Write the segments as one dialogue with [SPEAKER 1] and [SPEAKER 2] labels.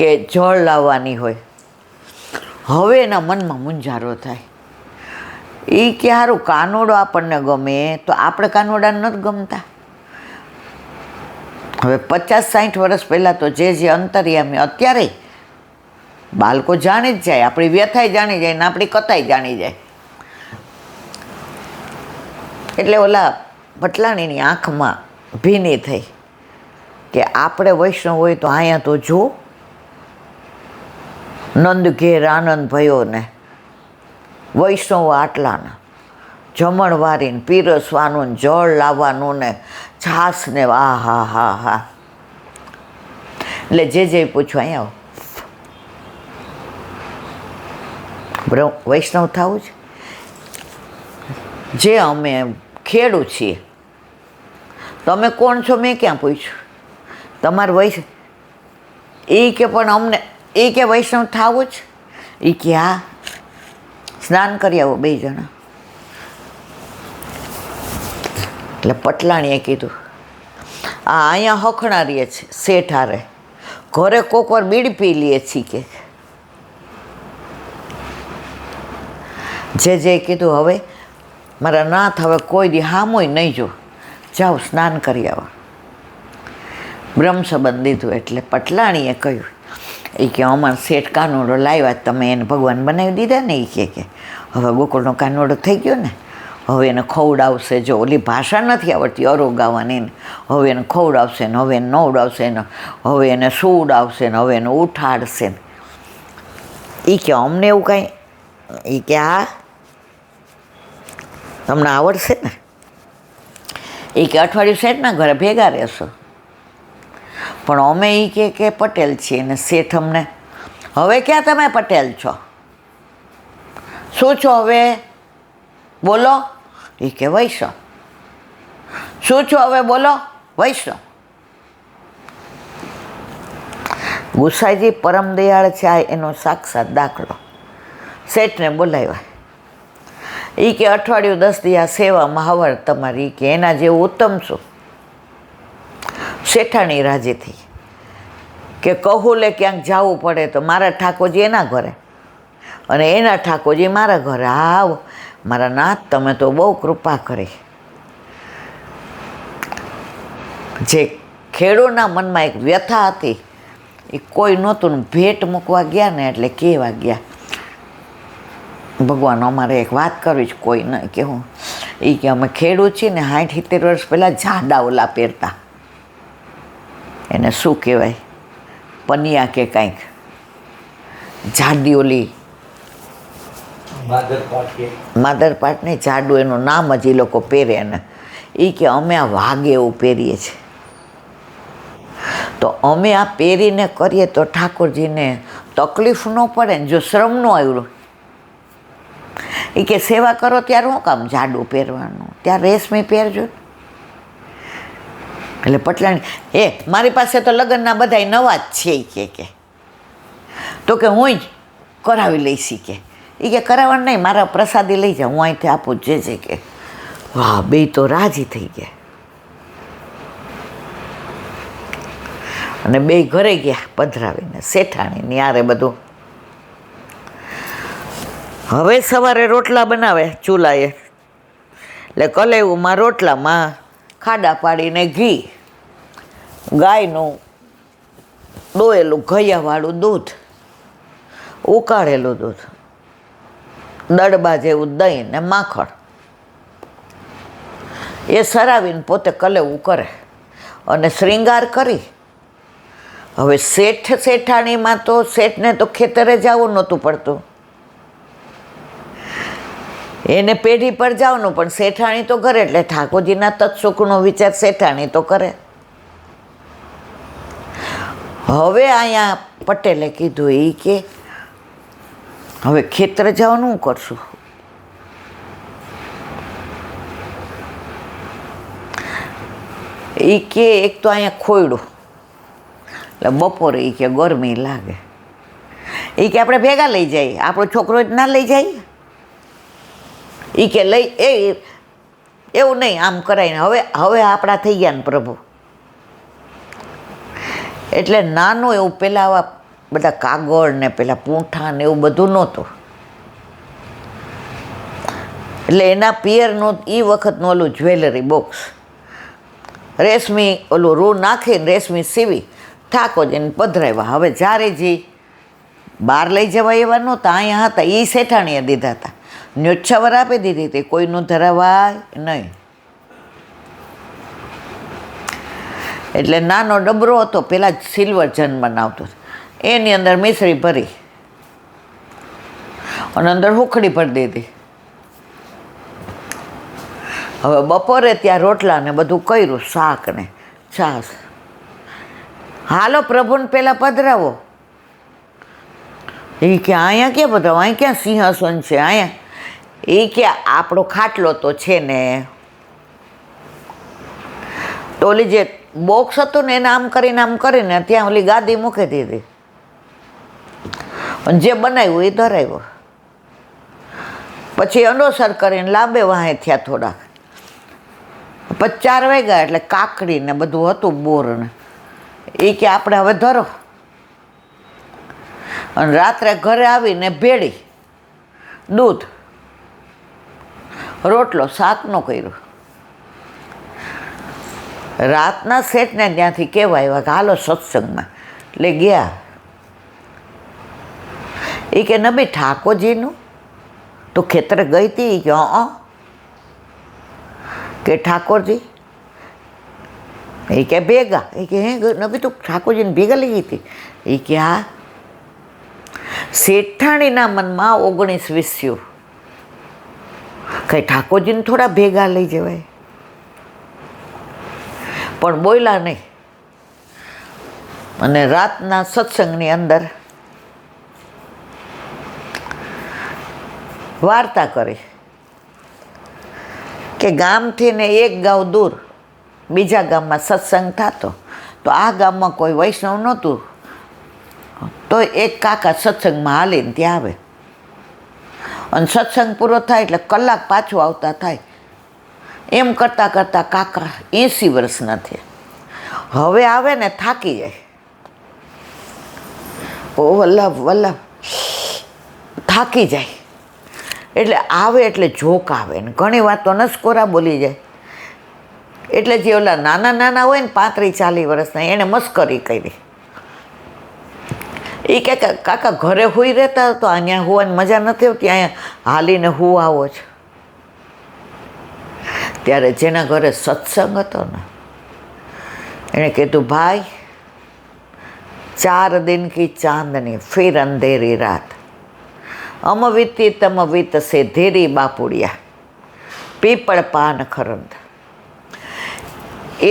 [SPEAKER 1] કે જળ લાવવાની હોય. હવે એના મનમાં મૂંઝારો થાય. એ કે સારું કાનોડો આપણને ગમે તો આપણે કાનોડા નથી ગમતા. હવે 50-60 વર્ષ પહેલાં તો જે અંતરિયામી, અત્યારે બાળકો જાણી જ જાય, આપણી વ્યથાય જાણી જાય ને આપણી કથાય જાણી જાય. એટલે ઓલા પટલાણીની આંખમાં ભીની થઈ કે આપણે વૈષ્ણવ હોય તો અહીંયા તો જો નંદ ઘેર આનંદ ભયો ને વૈષ્ણવ આટલાના જમણવારીને પીરસવાનું ને જળ લાવવાનું ને છાસ ને આ હા હા હા. એટલે જે પૂછવા અહીંયા આવો, વૈષ્ણવ થવું છે. જે અમે ખેડૂત છીએ. તમે કોણ છો મેં ક્યાં પૂછ્યું? તમારે વૈષ્ણવ એ કે પણ અમને એ કે વૈષ્ણવ થવું જ. એ કે હા, સ્નાન કરી આવો 2 જણા. એટલે પટલાણીએ કીધું અહીંયા હખણા રહીએ છે શેઠ હારે, ઘરે કોક વાર બીડી પી લઈએ છીએ કે જે કીધું હવે મારા નાથ હવે કોઈ દી હામોય નહીં જો, જાઓ સ્નાન કરી આવો. બ્રહ્મ સંબંધ દીધું. એટલે પટલાણીએ કહ્યું એ કે અમારા શેઠ કાનોડો લાવ્યા, તમે એને ભગવાન બનાવી દીધા ને. એ કે હવે ગોકુળનો કાનોડો થઈ ગયો ને, હવે એને ખવડાવશે. જો ઓલી ભાષા નથી આવડતી અરો ગાવાની ને, હવે એને ખવડાવશે ને, હવે એને નવડાવશે ને, હવે એને સુવડાવશે ને, હવે એને ઉઠાડશે ને. એ કે અમને એવું કાંઈ? એ કે હા તમને આવડશે ને. એ કે અઠવાડિયું શેઠના ઘરે ભેગા રહેશો. પણ અમે એ કે પટેલ છીએ ને શેઠ અમને, હવે ક્યાં તમે પટેલ છો? શું છો હવે બોલો? એ કે વૈષ્ણવ. શું છો હવે બોલો? વૈષ્ણવ. ગુસાઈજી પરમ દયાળ છે, આ એનો સાક્ષાત દાખલો. શેઠને બોલાવ્યા. એ કે અઠવાડિયું 10 દી આ સેવામાં હવર તમારી, કે એના જેવું ઉત્તમ શું? શેઠાણી રાજી થઈ કે કહુલે ક્યાંક જવું પડે તો મારા ઠાકોરજી એના ઘરે અને એના ઠાકોરજી મારા ઘરે. હા મારા નાથ, તમે તો બહુ કૃપા કરી. જે ખેડૂતના મનમાં એક વ્યથા હતી એ કોઈ નહોતું ને ભેટ મૂકવા ગયા ને એટલે કહેવા ગયા ભગવાન અમારે એક વાત કરવી છે. કોઈ નહીં કે હું. એ કે અમે ખેડૂત છીએ ને 60-70 વર્ષ પહેલાં જાડા ઓલા પહેરતા, એને શું કહેવાય, પનિયા કે કાંઈક જાડી ઓલી માદરપાટ નહીં, જાડું એનું નામ જ એ લોકો પહેરે ને. એ કે અમે આ વાગે એવું પહેરીએ છીએ. તો અમે આ પહેરીને કરીએ તો ઠાકોરજીને તકલીફ ન પડે ને, જો શ્રમ ન આવ્યું. એ કે સેવા કરો ત્યારે શું કામ જાડું પહેરવાનું, ત્યાં રેશમી પહેરજો. એટલે પટલાણી મારી પાસે તો લગ્નના બધાય નવા જ છે કે તો કે હું જ કરાવી લઈશ. કે એ કે કરાવવાનું નહીં, મારા પ્રસાદી લઈ જાઓ, હું અહીંથી આપું જે કે. વાહ, 2 તો રાજી થઈ ગયા અને 2 ઘરે ગયા પધરાવીને શેઠાણીની યારે બધું. હવે સવારે રોટલા બનાવે ચૂલાએ. એટલે કલેવુંમાં રોટલામાં ખાડા પાડીને ઘી, ગાયનું ડોયેલું ઘૈયાવાળું દૂધ, ઉકાળેલું દૂધ, દડબા જેવું દહીં ને માખણ એ સરાવીને પોતે કલેવું કરે અને શ્રીંગાર કરી. હવે શેઠાણીમાં તો શેઠને તો ખેતરે જવું નહોતું પડતું, એને પેઢી પર જવાનું, પણ શેઠાણી તો કરે. એટલે ઠાકોરજીના તત્સુખનો વિચાર શેઠાણી તો કરે. હવે અહીંયા પટેલે કીધું એ કે હવે ખેતરે જવાનું કરશું. એ કે એક તો અહીંયા ખોયડું, એટલે બપોરે એ કે ગરમી લાગે. એ કે આપણે ભેગા લઈ જઈએ, આપણો છોકરો જ ના લઈ જાય. એ કે એવું નહીં, આમ કરાય ને. હવે આપણા થઈ ગયા ને પ્રભુ. એટલે નાનું એવું પેલા આવા બધા કાગળ ને પેલા પૂંઠા ને એવું બધું નહોતું. એટલે એના પિયરનું એ વખતનું ઓલું જ્વેલરી બોક્સ, રેશમી ઓલું રૂ નાખીને રેશમી સીવી ઠાકોરજીને પધરાવ્યા. હવે જ્યારે જે બહાર લઈ જવા એવા નહોતા, અહીંયા હતા, એ શેઠાણીએ દીધા હતા. ન્યોછાવર આપી દીધી હતી, કોઈનું ધરાવાય નહીં. એટલે નાનો ડબરો હતો, પેલા જ સિલ્વર જન બનાવતો, એની અંદર મિશ્રી ભરી અને અંદર હુખડી ભરી દીધી. હવે બપોરે ત્યાં રોટલા ને બધું કર્યું, શાક ને છાશ. હાલો પ્રભુને પેલા પધરાવો. એ કે અહીંયા ક્યાં પધરાવો, અહીં ક્યાં સિંહાસન છે, અહીંયા. એ કે આપણો ખાટલો તો છે ને. તો ઓલી જે બોક્સ હતું ને એને આમ કરીને ત્યાં ઓલી ગાદી મૂકી દીધી અને જે બનાવ્યું એ ધરાવ્યો. પછી અનોસર કરીને લાંબે વાહે થયા થોડાક. પછી 4 વાગ્યા એટલે કાકડી ને બધું હતું, બોર ને. એ કે આપણે હવે ધરો. અને રાત્રે ઘરે આવીને ભેળી, દૂધ, રોટલો, શાકનો કર્યું. રાતના શેઠને ત્યાંથી કહેવા આવ્યા કે હાલો સત્સંગમાં. એટલે ગયા. એ કે નબી ઠાકોરજીનું તું ખેતરે ગઈ હતી? કે કે ઠાકોરજી? એ કે ભેગા. એ કે હે નબી તું ઠાકોરજીને ભેગા લઈ ગઈ હતી? એ કે હા. શેઠાણીના મનમાં 19 વિસ્યું, કંઈ ઠાકોરજીને થોડા ભેગા લઈ જવાય. પણ બોલ્યા નહીં. અને રાતના સત્સંગની અંદર વાર્તા કરી કે ગામથી ને 1 ગાંવ દૂર બીજા ગામમાં સત્સંગ થતો. તો આ ગામમાં કોઈ વૈષ્ણવ નહોતું, તો એક કાકા સત્સંગમાં હાલીને ત્યાં આવે અને સત્સંગ પૂરો થાય એટલે કલાક પાછું આવતા થાય. એમ કરતાં કરતાં કાકા 80 વર્ષના થયા. હવે આવે ને થાકી જાય. ઓ વલ્લભ થાકી જાય. એટલે આવે એટલે જોક આવે ને ઘણી વાર તો નસકોરા બોલી જાય. એટલે જે ઓલા નાના હોય ને 35-40 વર્ષના, એણે મસ્કરી કરી. એ કે કાકા ઘરે હુઈ રહેતા તો અહીંયા હોવાની મજા નથી આવતી, અહીંયા હાલીને હું આવો છો. ત્યારે જેના ઘરે સત્સંગ હતો ને એણે કીધું ભાઈ 4 દિન કી ચાંદની ફિર અંધેરી રાત, અમવિતી તમવિત સે ધેરી બાપુડિયા પીપળ પાન ખરંદ.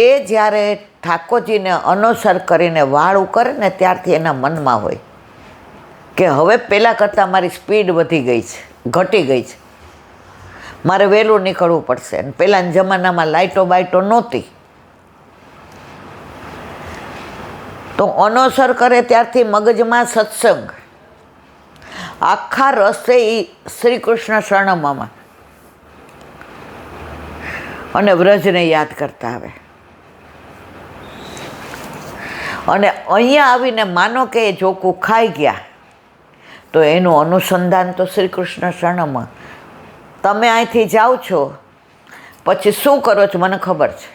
[SPEAKER 1] એ જ્યારે ઠાકોરજીને અનુસર કરીને વાળું કરે ને ત્યારથી એના મનમાં હોય કે હવે પહેલાં કરતાં મારી સ્પીડ વધી ગઈ છે, ઘટી ગઈ છે, મારે વહેલું નીકળવું પડશે. અને પહેલાંના જમાનામાં લાઇટો બાઇટો નહોતી, તો અનુસર કરે ત્યારથી મગજમાં સત્સંગ, આખા રસ્તે એ શ્રી કૃષ્ણ શરણમાં અને વ્રજને યાદ કરતા આવે. અને અહીંયા આવીને માનો કે એ જોકું ખાઈ ગયા તો એનું અનુસંધાન તો શ્રી કૃષ્ણ શરણમાં. તમે અહીંથી જાઓ છો પછી શું કરો છો મને ખબર છે.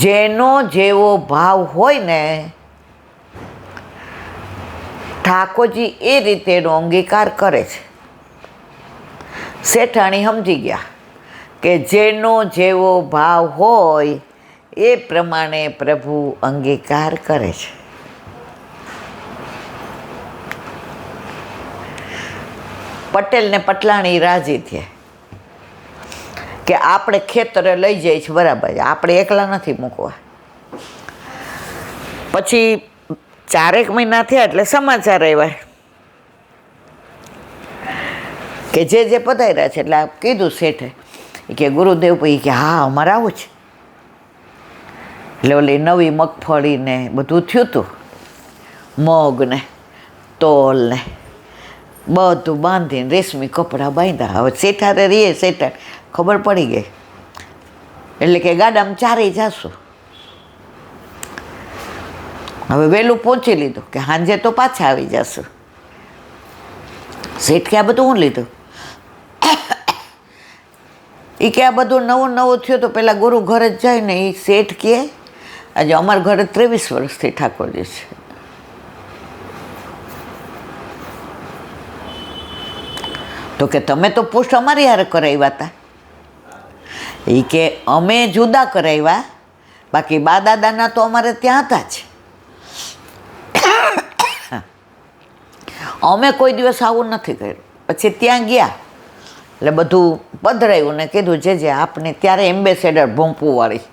[SPEAKER 1] જેનો જેવો ભાવ હોય ને ઠાકોરજી એ રીતે એનો અંગીકાર કરે છે. શેઠાણી સમજી ગયા કે જેનો જેવો ભાવ હોય એ પ્રમાણે પ્રભુ અંગીકાર કરે છે. પટેલ ને પટલાણી રાજી થયા કે આપણે ખેતરે લઈ જઈએ છીએ, બરાબર, આપણે એકલા નથી મૂકવા. પછી 4 મહિના થયા એટલે સમાચાર આવ્યા કે જે પધાર્યા છે. એટલે કીધું શેઠે કે ગુરુદેવ ભાઈ કે હા અમારે આવું છે. એટલે ઓલી નવી મગફળી ને બધું થયું હતું, મગ ને તોલ ને બધું બાંધીને રેશમી કપડાં બાંધ્યા. હવે શેઠારે રહીએ, શેઠા ખબર પડી ગઈ એટલે કે ગાડામાં 4 જાશું. હવે વહેલું પહોંચી લીધું કે સાંજે તો પાછા આવી જશું. શેઠ કે આ બધું હું લીધું? એ કે આ બધું નવું નવું થયું તો પેલા ગુરુ ઘરે જ જાય ને. એ શેઠ કે આજે અમારા ઘરે 23 વર્ષથી ઠાકોરજી છે. તો કે તમે તો પુષ્ટ અમારી હારે કરાવ્યા હતા. એ કે અમે જુદા કરાવ્યા, બાકી બા દાદાના તો અમારે ત્યાં હતા જ. અમે કોઈ દિવસ આવું નથી કર્યું. પછી ત્યાં ગયા એટલે બધું પધરાયું ને કીધું જે આપને ત્યારે એમ્બેસેડર ભોંપુવાળી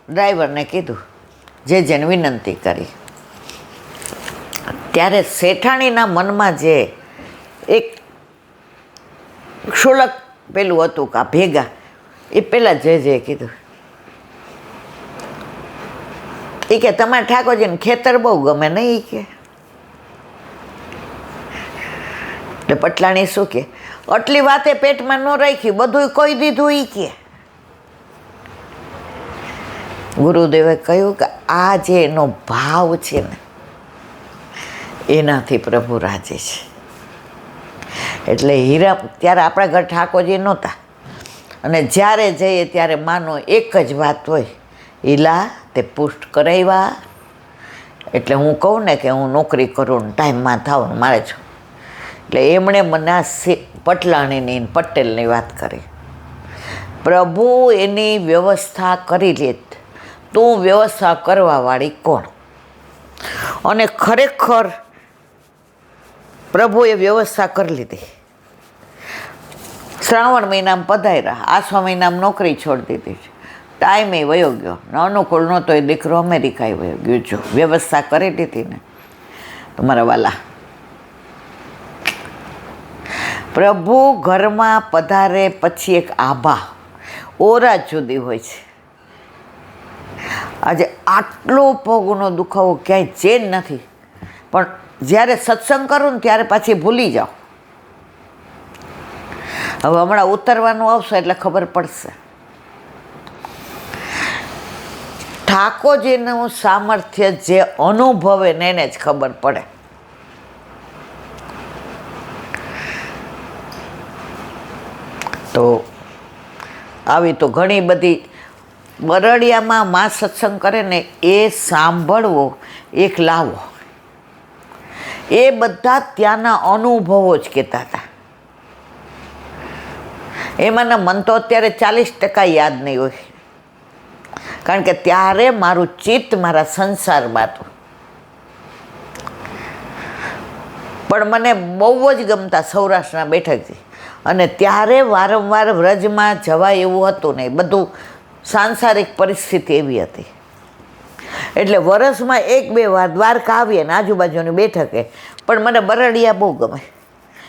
[SPEAKER 1] ડ્રાઈવરને કીધું જેને વિનંતી કરી. ત્યારે શેઠાણીના મનમાં જે એક ક્ષુલક પેલું હતું કે ભેગા એ પહેલાં જે કીધું. એ કે તમારે ઠાકોરજીને ખેતર બહુ ગમે નહીં. કે એટલે પટલાણી શું કે આટલી વાતે પેટમાં ન રાખી, બધું કહી દીધું. એ કે ગુરુદેવે કહ્યું કે આ જે એનો ભાવ છે ને એનાથી પ્રભુ રાજી છે. એટલે હીરા ત્યારે આપણા ઘર ઠાકોરજી નહોતા, અને જ્યારે જઈએ ત્યારે માનો એક જ વાત હોય, ઈલા તે પુષ્ટ કરાવ્યા. એટલે હું કહું ને કે હું નોકરી કરું ને ટાઈમમાં થાવ ને મારે છું. એટલે એમણે મને આ પટલાણીની પટેલની વાત કરી. પ્રભુ એની વ્યવસ્થા કરી લે, તું વ્યવસ્થા કરવાવાળી કોણ? અને ખરેખર પ્રભુએ વ્યવસ્થા કરી લીધી. શ્રાવણ મહિનામાં પધાર્યા, આસો મહિનામાં નોકરી છોડી દીધી, ટાઈમે વયો ગયો. અનુકૂળ નહોતો એ દીકરો અમેરિકાએ વયો ગયો. જો વ્યવસ્થા કરી દીધી ને તમારા વાલા. પ્રભુ ઘરમાં પધારે પછી એક આભા ઓરા જુદી હોય છે. આજે આટલો પગનો દુખાવો ક્યાંય ચેન નથી, પણ જ્યારે સત્સંગ કરું ને ત્યારે પાછી ભૂલી જાઓ. હવે હમણાં ઉતરવાનું આવશે એટલે ખબર પડશે. ઠાકોરજીનું સામર્થ્ય જે અનુભવે ને એને જ ખબર પડે. તો આવી તો ઘણી બધી બરડિયામાં માં સત્સંગ કરે ને એ સાંભળવો એક લાવો. એ બધા ત્યાંના અનુભવો જ કહેતા હતા. એમાંના મન તો અત્યારે 40% યાદ નહીં હોય, કારણ કે ત્યારે મારું ચિત્ત મારા સંસારમાં હતું. પણ મને બહુ જ ગમતા સૌરાષ્ટ્રના બેઠકથી. અને ત્યારે વારંવાર વ્રજમાં જવાય એવું હતું નહીં, બધું સાંસારિક પરિસ્થિતિ એવી હતી. એટલે વરસમાં 1-2 વાર દ્વારકા આવીએ ને આજુબાજુની બેઠકે. પણ મને બરડિયા બહુ ગમે,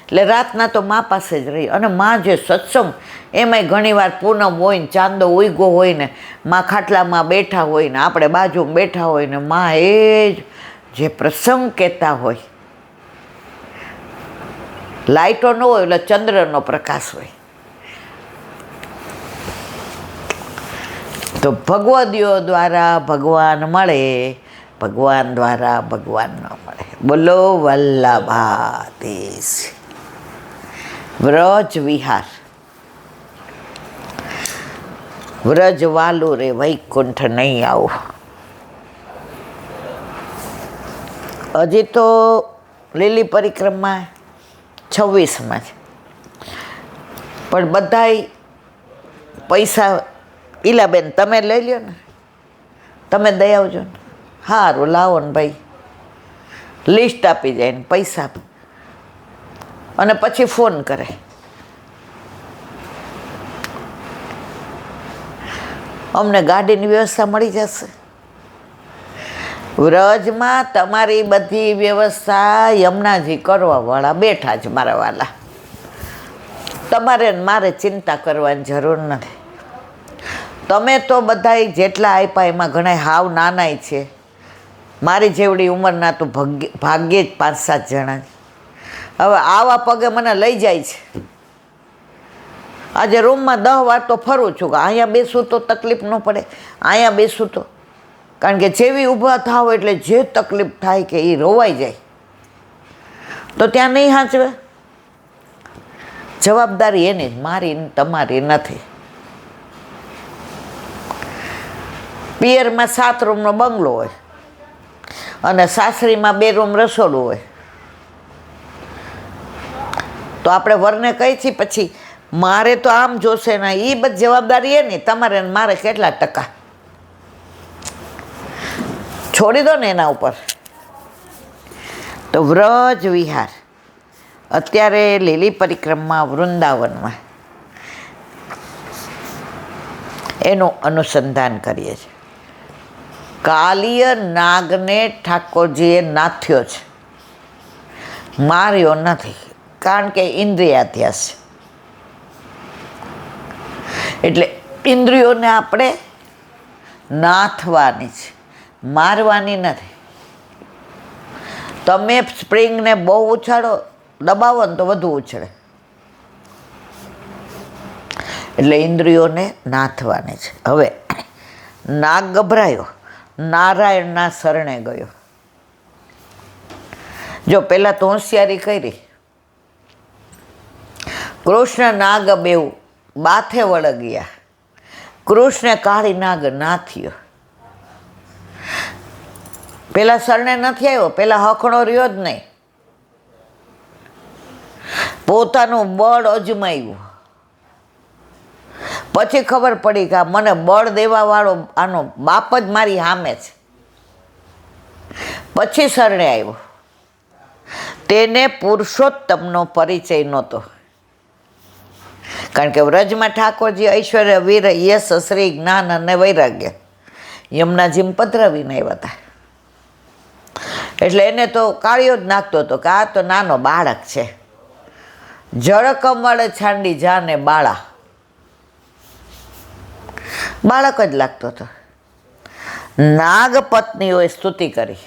[SPEAKER 1] એટલે રાતના તો મા પાસે જ રહી. અને મા જે સત્સંગ, એમાંય ઘણીવાર પૂનમ હોય ને ચાંદો ઉગ્યો હોય ને મા ખાટલામાં બેઠા હોય ને આપણે બાજુમાં બેઠા હોય ને મા એ જ જે પ્રસંગ કહેતા હોય. લાઇટો ન હોય એટલે ચંદ્રનો પ્રકાશ હોય. તો ભગવદીઓ દ્વારા ભગવાન મળે, ભગવાન દ્વારા ભગવાન ન મળે. બોલો વલ્લભાધીશ. વ્રજ વિહાર, વ્રજ વાલું રે વૈકુંઠ નહીં આવું. હજી તો લીલી પરિક્રમા 26માં છે, પણ બધાય પૈસા ઈલાબેન તમે લઈ લ્યો ને, તમે દઈ આવજો ને. સારું લાવો ને ભાઈ, લિસ્ટ આપી જાય ને પૈસા, અને પછી ફોન કરે. અમને ગાડીની વ્યવસ્થા મળી જશે. વ્રજમાં તમારી બધી વ્યવસ્થા યમુનાજી કરવાવાળા બેઠા જ મારા વાલા. તમારે મારે ચિંતા કરવાની જરૂર નથી. તમે તો બધાય જેટલા આપ્યા એમાં ઘણા હાવ નાનાય છે. મારી જેવડી ઉંમરના તો ભાગ્યે જ 5-7 જણા. હવે આવા પગે મને લઈ જાય છે. આજે રૂમમાં 10 વાર તો ફરું છું કે અહીંયા બેસું તો તકલીફ ન પડે, અહીંયા બેસું તો. કારણ કે જેવી ઊભા થાવ એટલે જે તકલીફ થાય કે એ રોવાઈ જાય તો ત્યાં નહીં હાંચવે. જવાબદારી એની મારી તમારી નથી. પિયરમાં 7 રૂમનો બંગલો હોય અને સાસરીમાં 2 રૂમ રસોડું હોય તો આપણે વરને કહી છીએ પછી મારે તો આમ જોશે ને, એ બધી જવાબદારી એ નહીં, તમારે ને મારે કેટલા ટકા છોડી દો ને એના ઉપર. તો વ્રજ વિહાર અત્યારે લીલી પરિક્રમા વૃંદાવનમાં એનું અનુસંધાન કરીએ છીએ. કાલિય નાગને ઠાકોરજીએ નાથ્યો છે, માર્યો નથી, કારણ કે ઇન્દ્રિયાધ્યાસ છે. એટલે ઇન્દ્રિયોને આપણે નાથવાની છે, મારવાની નથી. તમે સ્પ્રિંગને બહુ ઉછાળો, દબાવો ને તો વધુ ઉછળે. એટલે ઇન્દ્રિયોને નાથવાની છે. હવે નાગ ગભરાયો, નારાયણના શરણે ગયો. જો પહેલાં તો હોશિયારી કરી. કૃષ્ણ નાગ બેઉ બાથે વળગ્યા, કૃષ્ણ કાળી નાગ નાથ્યો. પેલા શરણે નથી આવ્યો, પેલા હખણો રહ્યો જ નહીં, પોતાનું બળ અજમાયું. પછી ખબર પડી કે મને બળ દેવા વાળો આનો બાપ જ મારી સામે છે. પછી શરણે આવ્યો. તેને પુરુષોત્તમનો પરિચય નહોતો, કારણ કે વ્રજમાં ઠાકોરજી ઐશ્વર્ય, વીર, યશ, શ્રી, જ્ઞાન અને વૈરાગ્ય યમુનાજીમાં પધરાવીને આવ્યા હતા. એટલે એને તો કાળિયો જ નાખતો હતો કે આ તો નાનો બાળક છે. જળ કમળ છાંડી જાને બાળા, બાળક જ લાગતો હતો. નાગ પત્નીઓએ સ્તુતિ કરી,